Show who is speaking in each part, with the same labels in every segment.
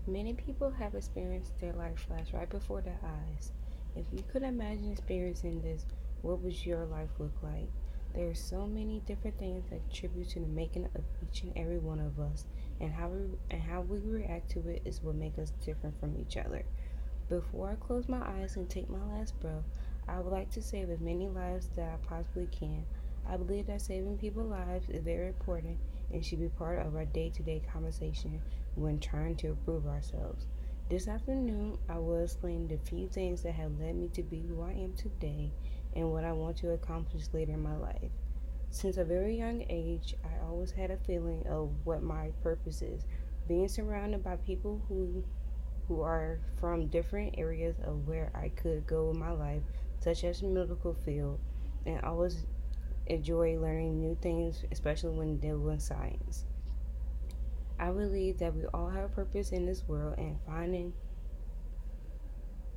Speaker 1: Many people have experienced their life flash right before their eyes. If you could imagine experiencing this, what would your life look like? There are so many different things that contribute to the making of each and every one of us, and how we react to it is what makes us different from each other. Before I close my eyes and take my last breath, I would like to save as many lives that I possibly can. I believe that saving people's lives is very important and should be part of our day to day conversation when trying to improve ourselves. This afternoon, I will explain the few things that have led me to be who I am today and what I want to accomplish later in my life. Since a very young age, I always had a feeling of what my purpose is. Being surrounded by people who are from different areas of where I could go in my life, such as the medical field, and always enjoy learning new things, especially when dealing with science. I believe that we all have a purpose in this world, and finding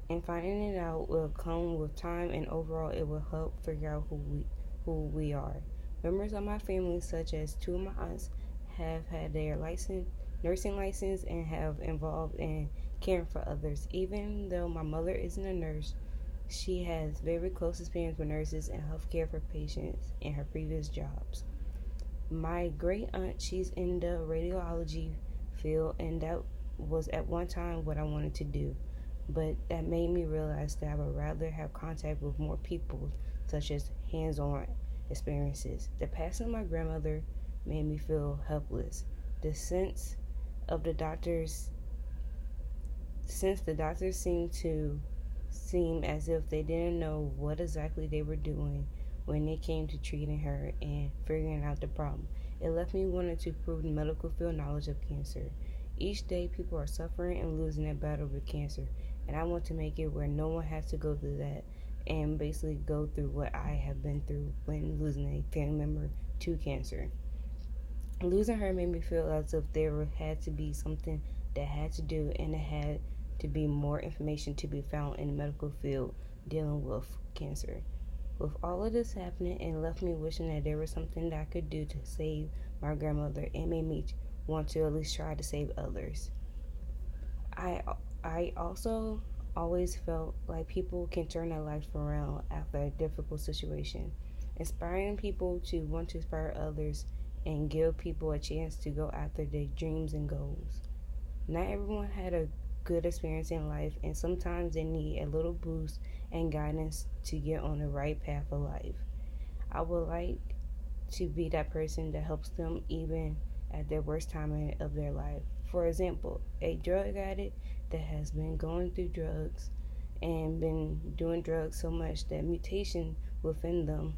Speaker 1: it out will come with time, and overall, it will help figure out who we are. Members of my family, such as two of my aunts, have had their nursing license and have involved in caring for others. Even though my mother isn't a nurse, she has very close experience with nurses and healthcare for patients in her previous jobs. My great aunt, she's in the radiology field, and that was at one time what I wanted to do. But that made me realize that I would rather have contact with more people, such as hands on experiences. The passing of my grandmother made me feel helpless. The sense of the doctors, since the doctors seem as if they didn't know what exactly they were doing when it came to treating her and figuring out the problem. It left me wanting to prove the medical field knowledge of cancer. Each day, people are suffering and losing their battle with cancer, and I want to make it where no one has to go through that and basically go through what I have been through when losing a family member to cancer. Losing her made me feel as if there had to be something that had to do, and it had to be more information to be found in the medical field dealing with cancer. With all of this happening, it left me wishing that there was something that I could do to save my grandmother, and made me want to at least try to save others. I I also always felt like people can turn their life around after a difficult situation. Inspiring people to want to inspire others and give people a chance to go after their dreams and goals. Not everyone had a good experience in life, and sometimes they need a little boost and guidance to get on the right path of life. I would like to be that person that helps them even at their worst time of their life. For example, a drug addict that has been going through drugs and been doing drugs so much that mutation within them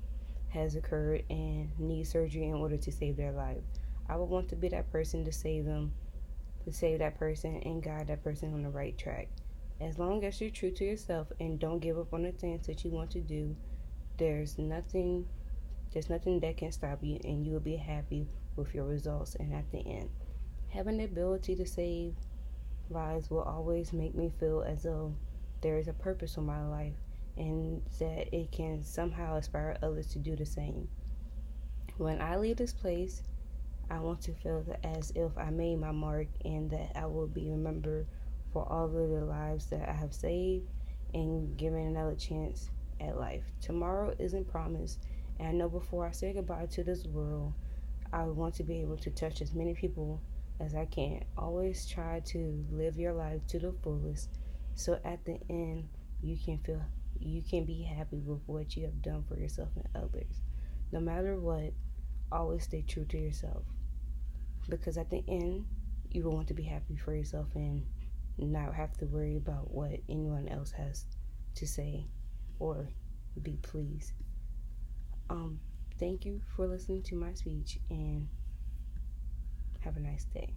Speaker 1: has occurred and needs surgery in order to save their life. I would want to be that person to save that person and guide that person on the right track. As long as you're true to yourself and don't give up on the things that you want to do, there's nothing there's nothing that can stop you, and you will be happy with your results and at the end. Having the ability to save lives will always make me feel as though there is a purpose for my life and that it can somehow inspire others to do the same. When I leave this place, I want to feel as if I made my mark and that I will be remembered for all of the lives that I have saved and given another chance at life. Tomorrow isn't promised, and I know before I say goodbye to this world, I want to be able to touch as many people as I can. Always try to live your life to the fullest so at the end you can be happy with what you have done for yourself and others. No matter what, always stay true to yourself, because at the end you will want to be happy for yourself and not have to worry about what anyone else has to say or be pleased. Um, Thank you for listening to my speech, and have a nice day.